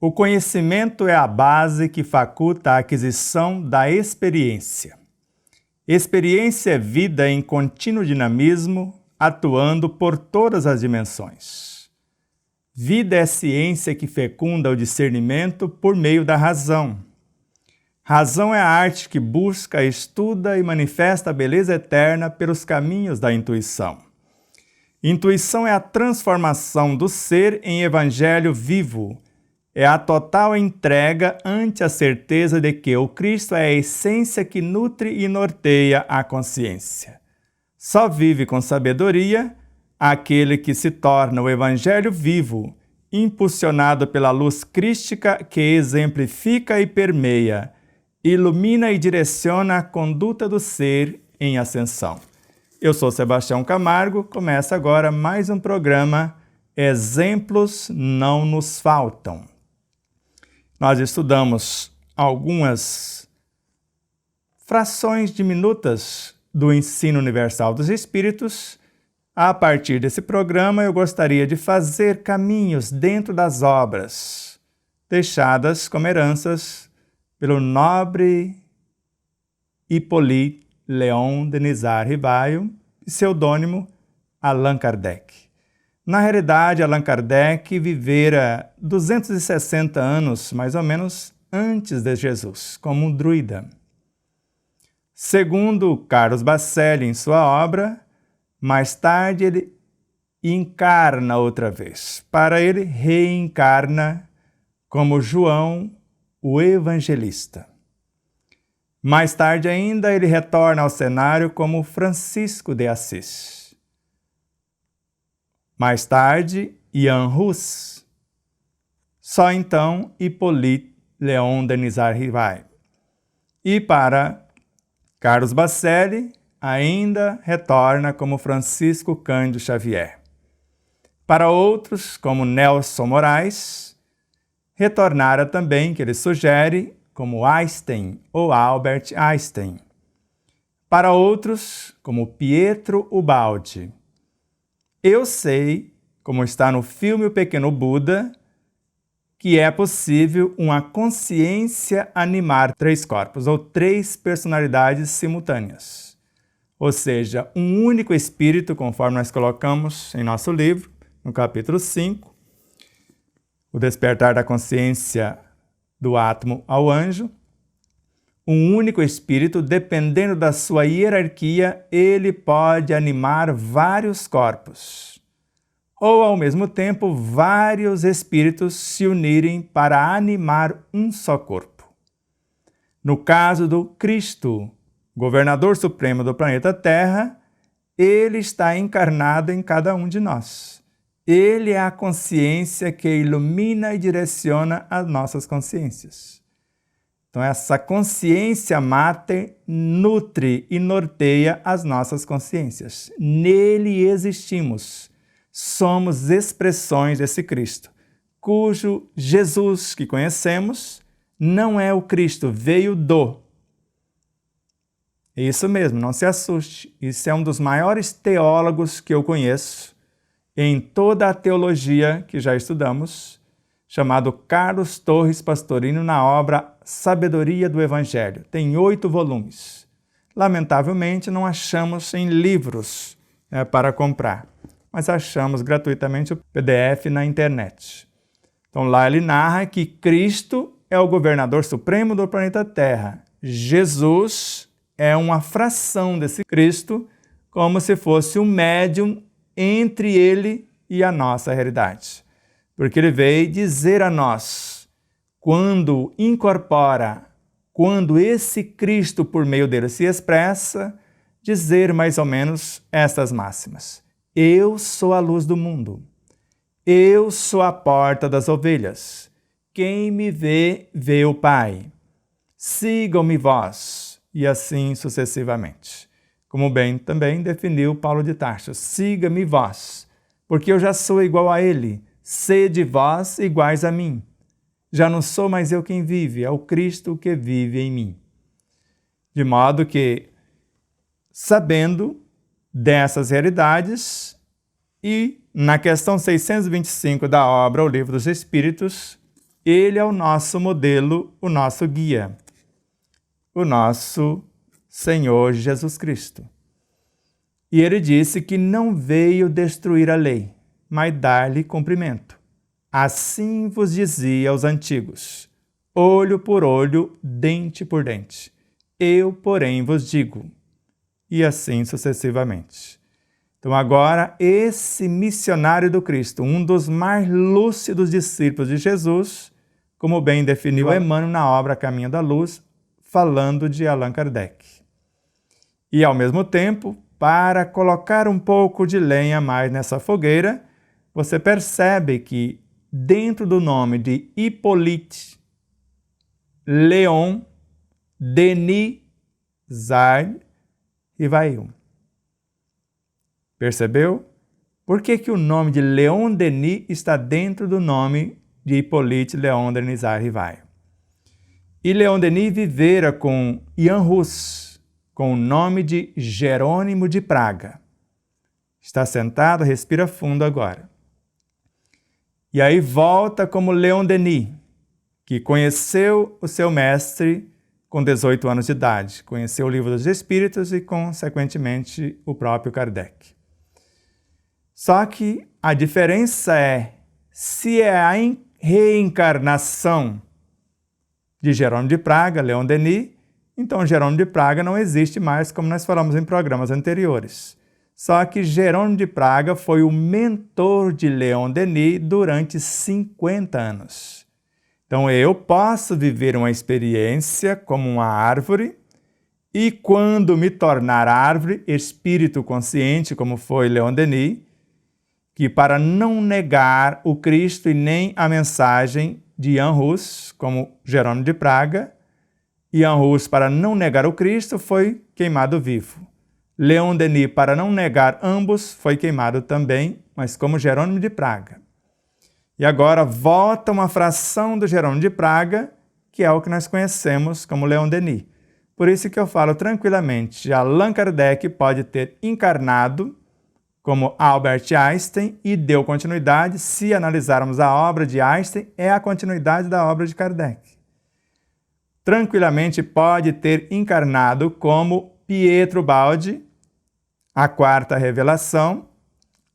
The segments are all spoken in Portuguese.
O conhecimento é a base que faculta a aquisição da experiência. Experiência é vida em contínuo dinamismo, atuando por todas as dimensões. Vida é ciência que fecunda o discernimento por meio da razão. Razão é a arte que busca, estuda e manifesta a beleza eterna pelos caminhos da intuição. Intuição é a transformação do ser em evangelho vivo. É a total entrega ante a certeza de que o Cristo é a essência que nutre e norteia a consciência. Só vive com sabedoria aquele que se torna o evangelho vivo, impulsionado pela luz crística que exemplifica e permeia, ilumina e direciona a conduta do ser em ascensão. Eu sou Sebastião Camargo, começa agora mais um programa Exemplos Não Nos Faltam. Nós estudamos algumas frações diminutas do ensino universal dos espíritos. A partir desse programa, eu gostaria de fazer caminhos dentro das obras deixadas como heranças pelo nobre Hippolyte Léon Denis Rivaio, pseudônimo Allan Kardec. Na realidade, Allan Kardec vivera 260 anos, mais ou menos, antes de Jesus, como um druida. Segundo Carlos Bacelli, em sua obra, mais tarde ele encarna outra vez. Para ele, reencarna como João, o evangelista. Mais tarde ainda, ele retorna ao cenário como Francisco de Assis. Mais tarde, Jan Hus. Só então, Hippolyte Léon Denis Rivaio. E para Carlos Bacelli, ainda retorna como Francisco Cândido Xavier. Para outros, como Nelson Moraes, retornara também, que ele sugere, como Einstein ou Albert Einstein. Para outros, como Pietro Ubaldi. Eu sei, como está no filme O Pequeno Buda, que é possível uma consciência animar 3 corpos, ou 3 personalidades simultâneas. Ou seja, um único espírito, conforme nós colocamos em nosso livro, no capítulo 5, O Despertar da Consciência do Átomo ao Anjo. Um único espírito, dependendo da sua hierarquia, ele pode animar vários corpos. Ou, ao mesmo tempo, vários espíritos se unirem para animar um só corpo. No caso do Cristo, governador supremo do planeta Terra, ele está encarnado em cada um de nós. Ele é a consciência que ilumina e direciona as nossas consciências. Então, essa consciência máter nutre e norteia as nossas consciências. Nele existimos. Somos expressões desse Cristo, cujo Jesus que conhecemos não é o Cristo, veio do. Isso mesmo, não se assuste. Isso é um dos maiores teólogos que eu conheço em toda a teologia que já estudamos, chamado Carlos Torres Pastorino, na obra Sabedoria do Evangelho. Tem 8 volumes. Lamentavelmente, não achamos em livros para comprar, mas achamos gratuitamente o PDF na internet. Então, lá ele narra que Cristo é o governador supremo do planeta Terra. Jesus é uma fração desse Cristo, como se fosse um médium entre ele e a nossa realidade. Porque ele veio dizer a nós, quando incorpora, quando esse Cristo por meio dele se expressa, dizer mais ou menos estas máximas. Eu sou a luz do mundo. Eu sou a porta das ovelhas. Quem me vê, vê o Pai. Sigam-me vós, e assim sucessivamente. Como bem também definiu Paulo de Tarso, siga-me vós, porque eu já sou igual a ele. Sede vós iguais a mim. Já não sou mais eu quem vive, é o Cristo que vive em mim. De modo que, sabendo dessas realidades, e na questão 625 da obra O Livro dos Espíritos, Ele é o nosso modelo, o nosso guia, o nosso Senhor Jesus Cristo. E ele disse que não veio destruir a lei, mas dar-lhe cumprimento. Assim vos dizia aos antigos, olho por olho, dente por dente. Eu, porém, vos digo. E assim sucessivamente. Então agora, esse missionário do Cristo, um dos mais lúcidos discípulos de Jesus, como bem definiu Emmanuel na obra Caminho da Luz, falando de Allan Kardec. E ao mesmo tempo, para colocar um pouco de lenha mais nessa fogueira, você percebe que dentro do nome de Hippolyte Léon Denis Sard Rivail. Percebeu? Por que o nome de Léon Denis está dentro do nome de Hippolyte Léon Denis Sard Rivail? E Léon Denis vivera com Jan Hus, com o nome de Jerônimo de Praga. Está sentado, respira fundo agora. E aí volta como Léon Denis, que conheceu o seu mestre com 18 anos de idade, conheceu o Livro dos Espíritos e, consequentemente, o próprio Kardec. Só que a diferença é, se é a reencarnação de Jerônimo de Praga, Léon Denis, então Jerônimo de Praga não existe mais, como nós falamos em programas anteriores. Só que Jerônimo de Praga foi o mentor de Léon Denis durante 50 anos. Então eu posso viver uma experiência como uma árvore e quando me tornar árvore, espírito consciente, como foi Léon Denis, que para não negar o Cristo e nem a mensagem de Jan Hus, como Jerônimo de Praga, Jan Hus, para não negar o Cristo, foi queimado vivo. Léon Denis, para não negar ambos, foi queimado também, mas como Jerônimo de Praga. E agora volta uma fração do Jerônimo de Praga, que é o que nós conhecemos como Léon Denis. Por isso que eu falo tranquilamente, Allan Kardec pode ter encarnado como Albert Einstein e deu continuidade, se analisarmos a obra de Einstein, é a continuidade da obra de Kardec. Tranquilamente pode ter encarnado como Pietro Baldi, a quarta revelação,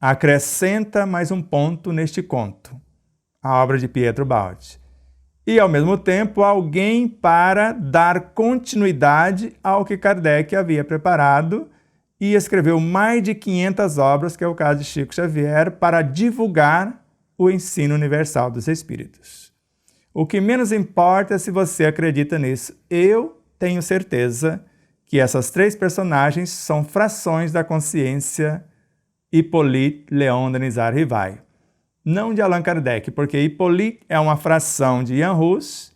acrescenta mais um ponto neste conto, a obra de Pietro Baldi. E, ao mesmo tempo, alguém para dar continuidade ao que Kardec havia preparado e escreveu mais de 500 obras, que é o caso de Chico Xavier, para divulgar o ensino universal dos Espíritos. O que menos importa é se você acredita nisso. Eu tenho certeza que essas três personagens são frações da consciência Hippolyte Léon Denis Sard Rivail. Não de Allan Kardec, porque Hippolyte é uma fração de Jan Hus,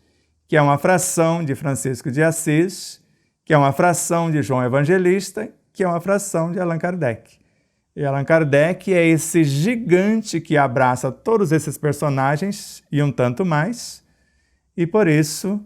que é uma fração de Francisco de Assis, que é uma fração de João Evangelista, que é uma fração de Allan Kardec. E Allan Kardec é esse gigante que abraça todos esses personagens e um tanto mais, e por isso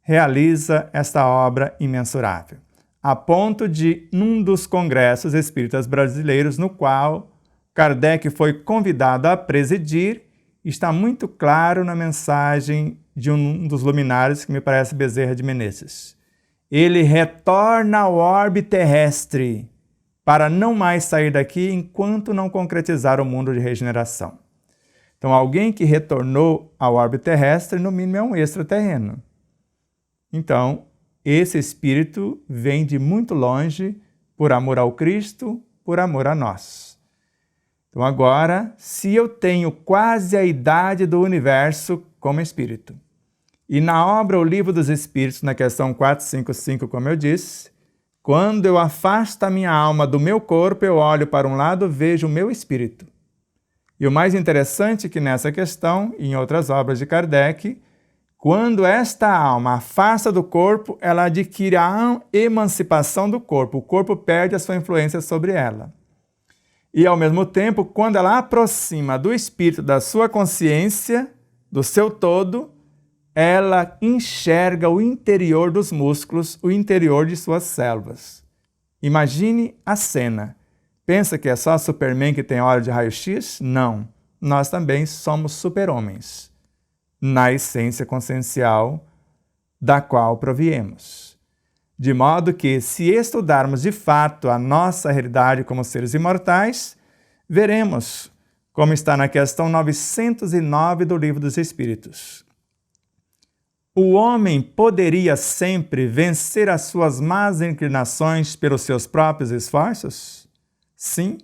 realiza esta obra imensurável. A ponto de, num dos congressos espíritas brasileiros, no qual Kardec foi convidado a presidir, está muito claro na mensagem de um dos luminares, que me parece Bezerra de Menezes. Ele retorna ao orbe terrestre para não mais sair daqui enquanto não concretizar o mundo de regeneração. Então, alguém que retornou ao orbe terrestre, no mínimo, é um extraterreno. Então, esse espírito vem de muito longe por amor ao Cristo, por amor a nós. Então, agora, se eu tenho quase a idade do universo como espírito, e na obra O Livro dos Espíritos, na questão 455, como eu disse, quando eu afasto a minha alma do meu corpo, eu olho para um lado, vejo o meu espírito. E o mais interessante é que nessa questão, e em outras obras de Kardec, quando esta alma afasta do corpo, ela adquire a emancipação do corpo. O corpo perde a sua influência sobre ela. E, ao mesmo tempo, quando ela aproxima do espírito, da sua consciência, do seu todo, ela enxerga o interior dos músculos, o interior de suas células. Imagine a cena. Pensa que é só Superman que tem olho de raio-x? Não. Nós também somos super-homens. na essência consciencial da qual proviemos. De modo que, se estudarmos de fato a nossa realidade como seres imortais, veremos, como está na questão 909 do Livro dos Espíritos. O homem poderia sempre vencer as suas más inclinações pelos seus próprios esforços? Sim,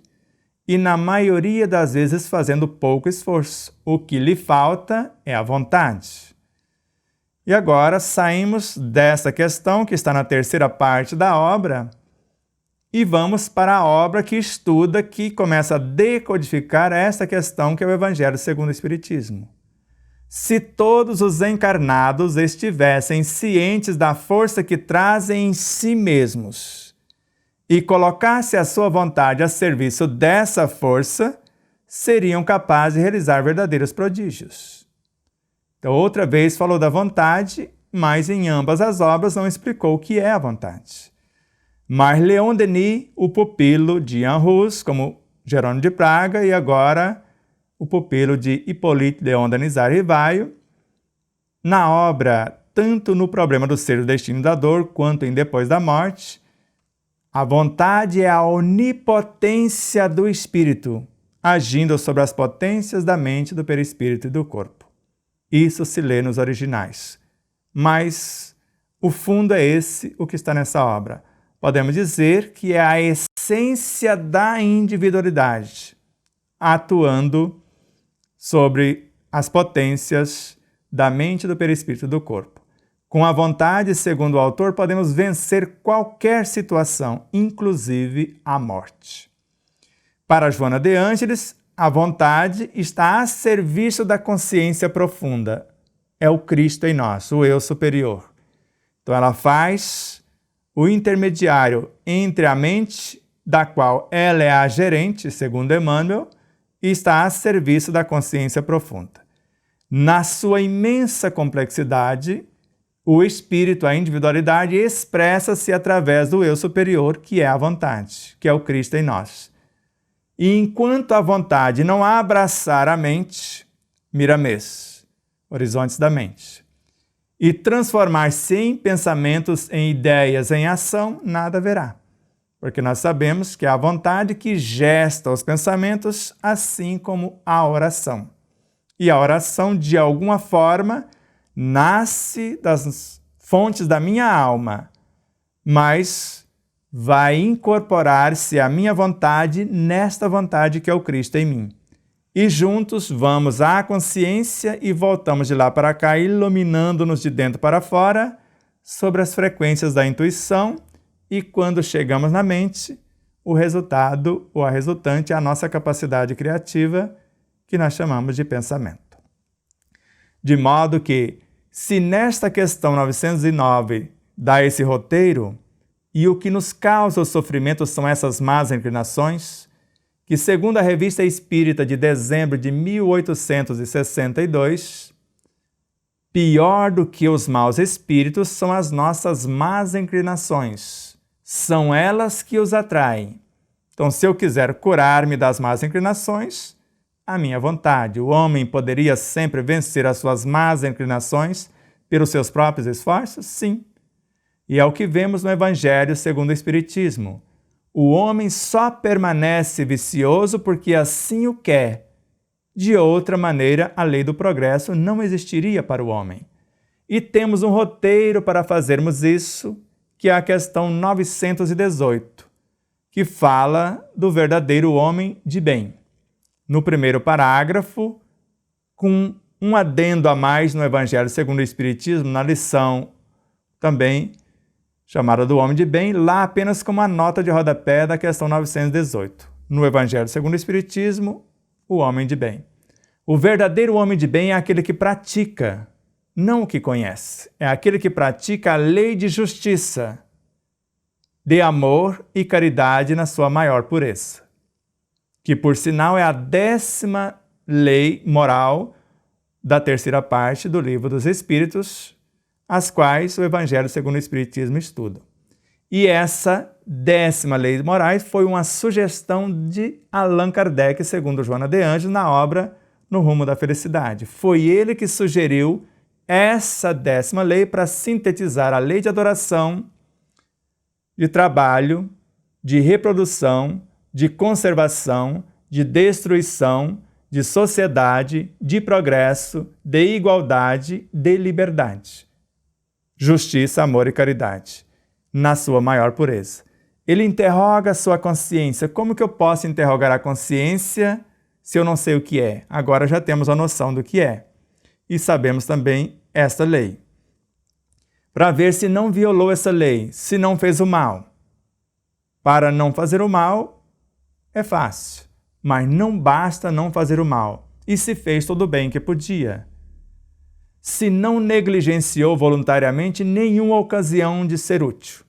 e na maioria das vezes fazendo pouco esforço. O que lhe falta é a vontade. E agora saímos dessa questão que está na terceira parte da obra e vamos para a obra que estuda, que começa a decodificar essa questão que é o Evangelho segundo o Espiritismo. Se todos os encarnados estivessem cientes da força que trazem em si mesmos e colocassem a sua vontade a serviço dessa força, seriam capazes de realizar verdadeiros prodígios. Então, outra vez falou da vontade, mas em ambas as obras não explicou o que é a vontade. Mas Leon Denis, o pupilo de Jan Hus, como Jerônimo de Praga, e agora o pupilo de Hippolyte Léon Denisard Rivaio, na obra, tanto no problema do ser e do destino da dor, quanto em Depois da Morte, a vontade é a onipotência do espírito, agindo sobre as potências da mente, do perispírito e do corpo. Isso se lê nos originais. Mas o fundo é esse, o que está nessa obra. Podemos dizer que é a essência da individualidade, atuando sobre as potências da mente, do perispírito e do corpo. Com a vontade, segundo o autor, podemos vencer qualquer situação, inclusive a morte. Para Joana de Ângeles, a vontade está a serviço da consciência profunda. É o Cristo em nós, o eu superior. Então ela faz o intermediário entre a mente, da qual ela é a gerente, segundo Emmanuel, e está a serviço da consciência profunda. Na sua imensa complexidade, o espírito, a individualidade, expressa-se através do eu superior, que é a vontade, que é o Cristo em nós. E enquanto a vontade não abraçar a mente, Miramês, horizontes da mente, e transformar-se em pensamentos, em ideias, em ação, nada haverá. Porque nós sabemos que é a vontade que gesta os pensamentos, assim como a oração. E a oração, de alguma forma, nasce das fontes da minha alma, mas vai incorporar-se a minha vontade nesta vontade que é o Cristo em mim. E juntos vamos à consciência e voltamos de lá para cá, iluminando-nos de dentro para fora sobre as frequências da intuição. E quando chegamos na mente, o resultado ou a resultante é a nossa capacidade criativa, que nós chamamos de pensamento. De modo que, se nesta questão 909 dá esse roteiro, e o que nos causa o sofrimento são essas más inclinações, que segundo a Revista Espírita de dezembro de 1862, pior do que os maus espíritos são as nossas más inclinações. São elas que os atraem. Então, se eu quiser curar-me das más inclinações, a minha vontade. O homem poderia sempre vencer as suas más inclinações pelos seus próprios esforços? Sim. E é o que vemos no Evangelho segundo o Espiritismo. O homem só permanece vicioso porque assim o quer. De outra maneira, a lei do progresso não existiria para o homem. E temos um roteiro para fazermos isso, que é a questão 918, que fala do verdadeiro homem de bem. No primeiro parágrafo, com um adendo a mais no Evangelho segundo o Espiritismo, na lição também chamada do homem de bem, lá apenas como a nota de rodapé da questão 918. No Evangelho segundo o Espiritismo, o homem de bem. O verdadeiro homem de bem é aquele que pratica, não o que conhece. É aquele que pratica a lei de justiça, de amor e caridade na sua maior pureza, que por sinal é a 10ª lei moral da terceira parte do Livro dos Espíritos, as quais o Evangelho segundo o Espiritismo estuda. E essa 10ª lei morais foi uma sugestão de Allan Kardec, segundo Joana de Ângeles, na obra no rumo da felicidade. Foi ele que sugeriu essa 10ª lei para sintetizar a lei de adoração, de trabalho, de reprodução, de conservação, de destruição, de sociedade, de progresso, de igualdade, de liberdade. Justiça, amor e caridade, na sua maior pureza. Ele interroga a sua consciência. Como que eu posso interrogar a consciência se eu não sei o que é? Agora já temos a noção do que é. E sabemos também esta lei. Para ver se não violou essa lei, se não fez o mal. Para não fazer o mal, é fácil. Mas não basta não fazer o mal. E se fez todo o bem que podia. Se não negligenciou voluntariamente nenhuma ocasião de ser útil.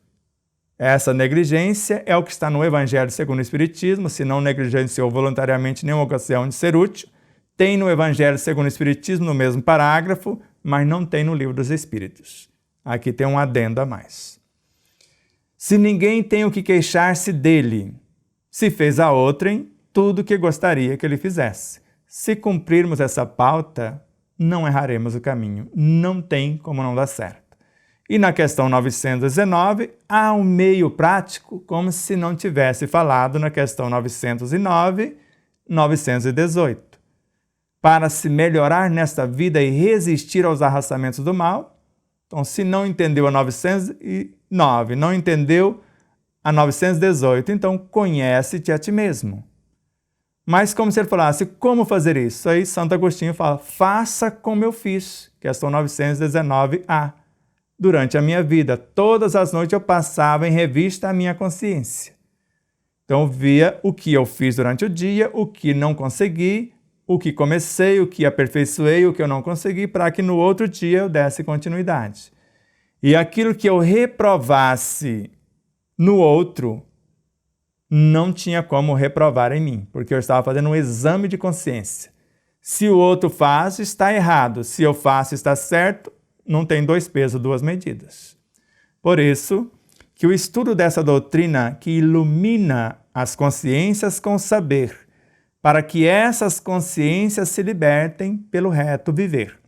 Essa negligência é o que está no Evangelho segundo o Espiritismo. Se não negligenciou voluntariamente nenhuma ocasião de ser útil, tem no Evangelho segundo o Espiritismo, no mesmo parágrafo, mas não tem no Livro dos Espíritos. Aqui tem um adendo a mais. Se ninguém tem o que queixar-se dele, se fez a outrem tudo o que gostaria que ele fizesse. Se cumprirmos essa pauta, não erraremos o caminho. Não tem como não dar certo. E na questão 919, há um meio prático, como se não tivesse falado na questão 909, 918. Para se melhorar nesta vida e resistir aos arrastamentos do mal. Então, se não entendeu a 909, não entendeu a 918, então conhece-te a ti mesmo. Mas como se ele falasse, como fazer isso? Aí Santo Agostinho fala, faça como eu fiz, questão 919a. Durante a minha vida, todas as noites eu passava em revista a minha consciência. Então, eu via o que eu fiz durante o dia, o que não consegui, o que comecei, o que aperfeiçoei, o que eu não consegui, para que no outro dia eu desse continuidade. E aquilo que eu reprovasse no outro, não tinha como reprovar em mim, porque eu estava fazendo um exame de consciência. Se o outro faz, está errado. Se eu faço, está certo. Não tem 2 pesos, 2 medidas. Por isso, que o estudo dessa doutrina que ilumina as consciências com saber, para que essas consciências se libertem pelo reto viver.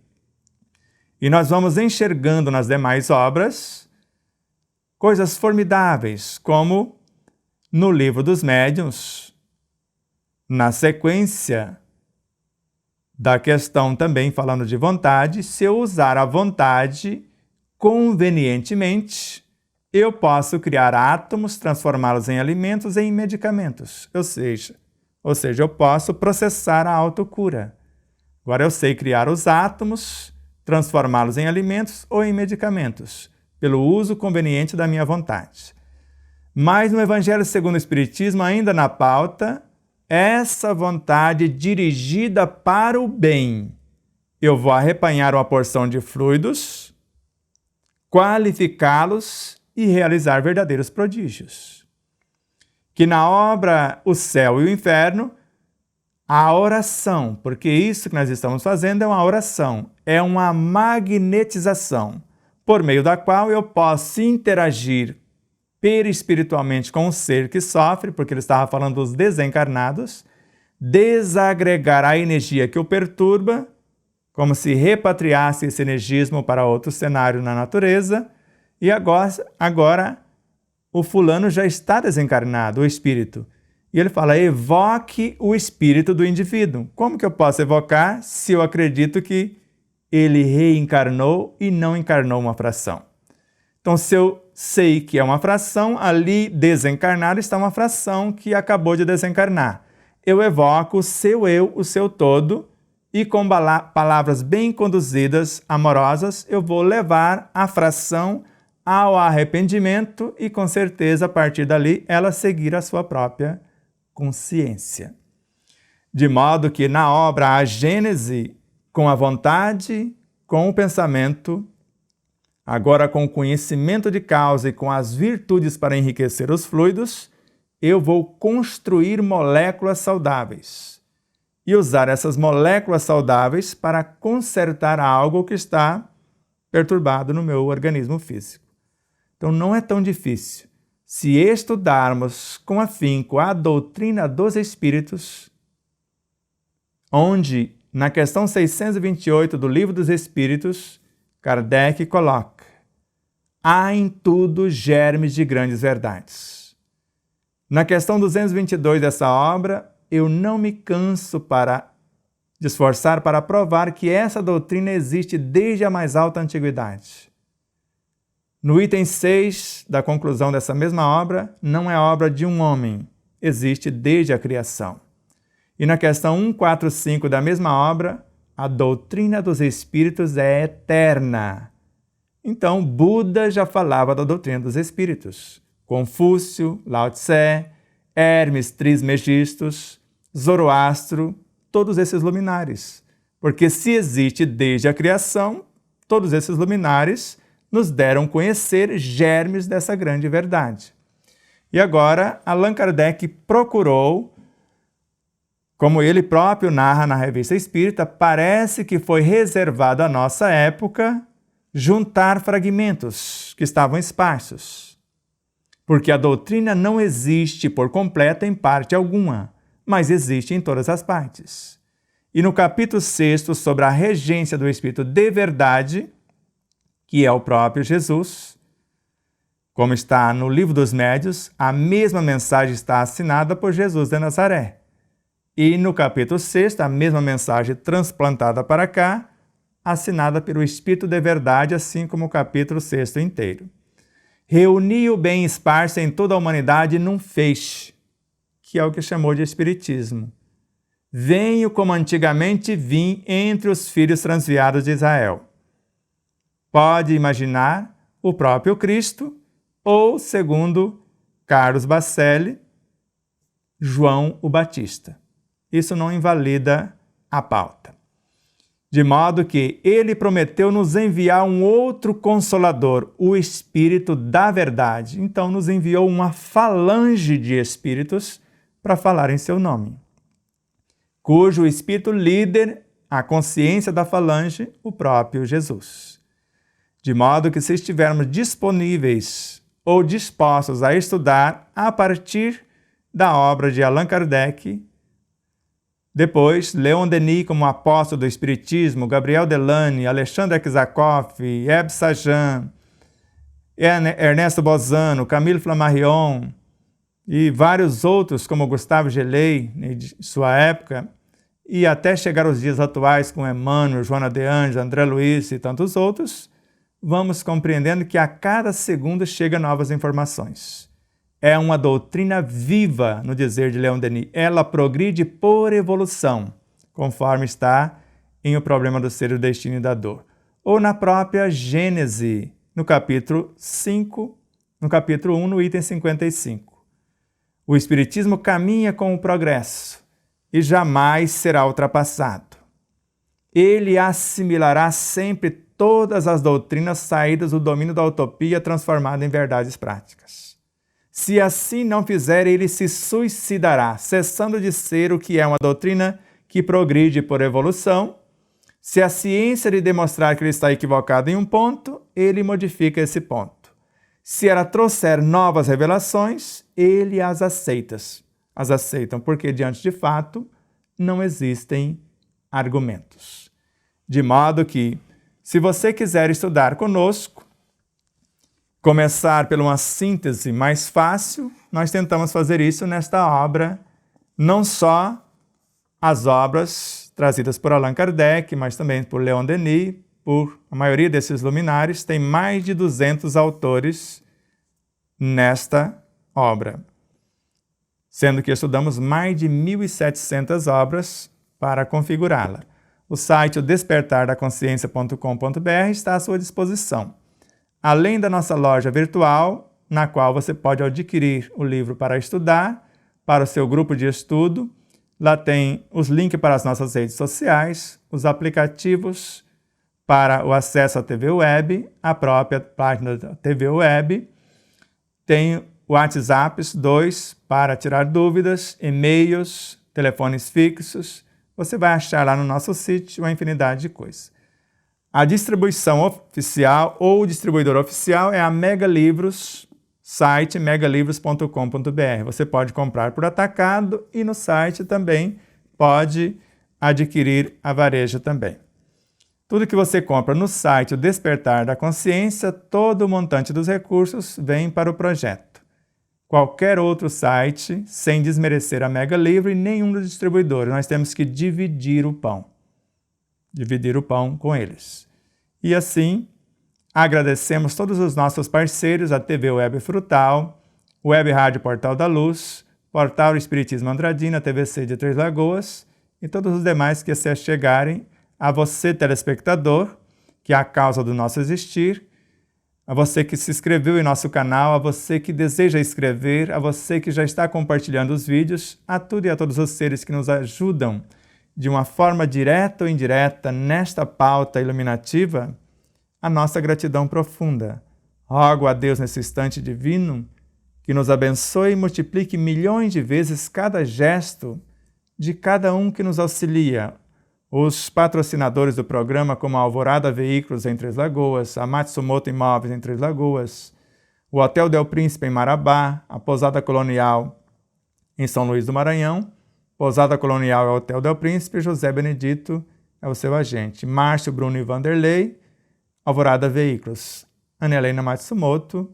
E nós vamos enxergando nas demais obras coisas formidáveis, como no Livro dos Médiuns, na sequência da questão também falando de vontade, se eu usar a vontade convenientemente, eu posso criar átomos, transformá-los em alimentos e em medicamentos. Ou seja, eu posso processar a autocura. Agora eu sei criar os átomos, transformá-los em alimentos ou em medicamentos, pelo uso conveniente da minha vontade. Mas no Evangelho segundo o Espiritismo, ainda na pauta, essa vontade dirigida para o bem. Eu vou arrepanhar uma porção de fluidos, qualificá-los e realizar verdadeiros prodígios. Que na obra O Céu e o Inferno, a oração, porque isso que nós estamos fazendo é uma oração, é uma magnetização, por meio da qual eu posso interagir perispiritualmente com o ser que sofre, porque ele estava falando dos desencarnados, desagregar a energia que o perturba, como se repatriasse esse energismo para outro cenário na natureza, e agora o fulano já está desencarnado, o espírito. E ele fala, evoque o espírito do indivíduo. Como que eu posso evocar se eu acredito que ele reencarnou e não encarnou uma fração? Então, se eu sei que é uma fração, ali desencarnado está uma fração que acabou de desencarnar. Eu evoco o seu eu, o seu todo, e com palavras bem conduzidas, amorosas, eu vou levar a fração ao arrependimento e, com certeza, a partir dali, ela seguir a sua própria consciência. De modo que na obra a Gênese, com a vontade, com o pensamento, agora com o conhecimento de causa e com as virtudes para enriquecer os fluidos, eu vou construir moléculas saudáveis e usar essas moléculas saudáveis para consertar algo que está perturbado no meu organismo físico. Então não é tão difícil. Se estudarmos com afinco a doutrina dos espíritos, onde na questão 628 do Livro dos Espíritos, Kardec coloca: há em tudo germes de grandes verdades. Na questão 222 dessa obra, eu não me canso de esforçar para provar que essa doutrina existe desde a mais alta antiguidade. No item 6 da conclusão dessa mesma obra, não é obra de um homem, existe desde a criação. E na questão 145 da mesma obra, a doutrina dos espíritos é eterna. Então, Buda já falava da doutrina dos espíritos. Confúcio, Lao Tse, Hermes Trismegistus, Zoroastro, todos esses luminares. Porque se existe desde a criação, todos esses luminares nos deram conhecer germes dessa grande verdade. E agora, Allan Kardec procurou, como ele próprio narra na Revista Espírita, parece que foi reservado à nossa época juntar fragmentos que estavam esparsos. Porque a doutrina não existe por completo em parte alguma, mas existe em todas as partes. E no capítulo 6 sobre a regência do Espírito de verdade, que é o próprio Jesus, como está no Livro dos Médiuns, a mesma mensagem está assinada por Jesus de Nazaré. E no capítulo 6, a mesma mensagem transplantada para cá, assinada pelo Espírito de verdade, assim como o capítulo 6 inteiro. Reuni o bem esparso em toda a humanidade num feixe, que é o que chamou de Espiritismo. Venho como antigamente vim entre os filhos transviados de Israel. Pode imaginar o próprio Cristo, ou, segundo Carlos Bacelli, João o Batista. Isso não invalida a pauta. De modo que ele prometeu nos enviar um outro Consolador, o Espírito da Verdade. Então nos enviou uma falange de espíritos para falar em seu nome, cujo espírito líder, a consciência da falange, o próprio Jesus. De modo que se estivermos disponíveis ou dispostos a estudar a partir da obra de Allan Kardec, depois, Leon Denis como apóstolo do Espiritismo, Gabriel Delany, Alexandre Aksakoff, Hebe Sajan, Ernesto Bozano, Camille Flammarion e vários outros como Gustave Gelei, de sua época, e até chegar aos dias atuais com Emmanuel, Joana de Anjos, André Luiz e tantos outros, vamos compreendendo que a cada segundo chegam novas informações. É uma doutrina viva, no dizer de Leon Denis. Ela progride por evolução, conforme está em O Problema do Ser, o Destino e da Dor. Ou na própria Gênese, no capítulo 5, no capítulo 1, no item 55. O Espiritismo caminha com o progresso e jamais será ultrapassado. Ele assimilará sempre todas as doutrinas saídas do domínio da utopia transformada em verdades práticas. Se assim não fizer, ele se suicidará, cessando de ser o que é uma doutrina que progride por evolução. Se a ciência lhe demonstrar que ele está equivocado em um ponto, ele modifica esse ponto. Se ela trouxer novas revelações, ele as aceitam, porque diante de fato não existem argumentos. De modo que, se você quiser estudar conosco, começar por uma síntese mais fácil, nós tentamos fazer isso nesta obra, não só as obras trazidas por Allan Kardec, mas também por Leon Denis, por a maioria desses luminares, tem mais de 200 autores nesta obra, sendo que estudamos mais de 1.700 obras para configurá-la. O site despertardaconsciência.com.br está à sua disposição. Além da nossa loja virtual, na qual você pode adquirir o livro para estudar, para o seu grupo de estudo. Lá tem os links para as nossas redes sociais, os aplicativos para o acesso à TV Web, a própria página da TV Web. Tem o WhatsApp 2 para tirar dúvidas, e-mails, telefones fixos. Você vai achar lá no nosso sítio uma infinidade de coisas. A distribuição oficial ou distribuidor oficial é a Mega Livros, site megalivros.com.br. Você pode comprar por atacado e no site também pode adquirir a varejo também. Tudo que você compra no site O Despertar da Consciência, todo o montante dos recursos vem para o projeto. Qualquer outro site, sem desmerecer a Mega Livro e nenhum dos distribuidores, nós temos que dividir o pão. Dividir o pão com eles. E assim, agradecemos todos os nossos parceiros, a TV Web Frutal, Web Rádio Portal da Luz, Portal Espiritismo Andradina, TVC de Três Lagoas e todos os demais que se chegarem, a você, telespectador, que é a causa do nosso existir, a você que se inscreveu em nosso canal, a você que deseja escrever, a você que já está compartilhando os vídeos, a tudo e a todos os seres que nos ajudam de uma forma direta ou indireta nesta pauta iluminativa, a nossa gratidão profunda. Rogo a Deus nesse instante divino que nos abençoe e multiplique milhões de vezes cada gesto de cada um que nos auxilia. Os patrocinadores do programa, como a Alvorada Veículos em Três Lagoas, a Matsumoto Imóveis em Três Lagoas, o Hotel Del Príncipe em Marabá, a Pousada Colonial em São Luís do Maranhão, Pousada Colonial é o Hotel Del Príncipe, José Benedito é o seu agente, Márcio, Bruno e Vanderlei, Alvorada Veículos, Ana Helena Matsumoto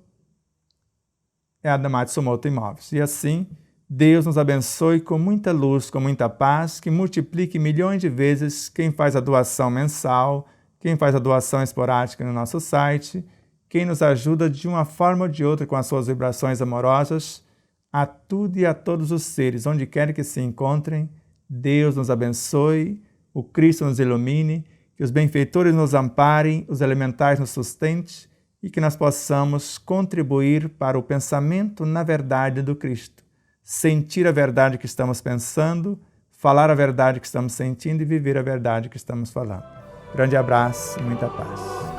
é a da Matsumoto Imóveis. E assim, Deus nos abençoe com muita luz, com muita paz, que multiplique milhões de vezes quem faz a doação mensal, quem faz a doação esporádica no nosso site, quem nos ajuda de uma forma ou de outra com as suas vibrações amorosas, a tudo e a todos os seres, onde quer que se encontrem. Deus nos abençoe, o Cristo nos ilumine, que os benfeitores nos amparem, os elementais nos sustentem e que nós possamos contribuir para o pensamento na verdade do Cristo. Sentir a verdade que estamos pensando, falar a verdade que estamos sentindo e viver a verdade que estamos falando. Grande abraço e muita paz.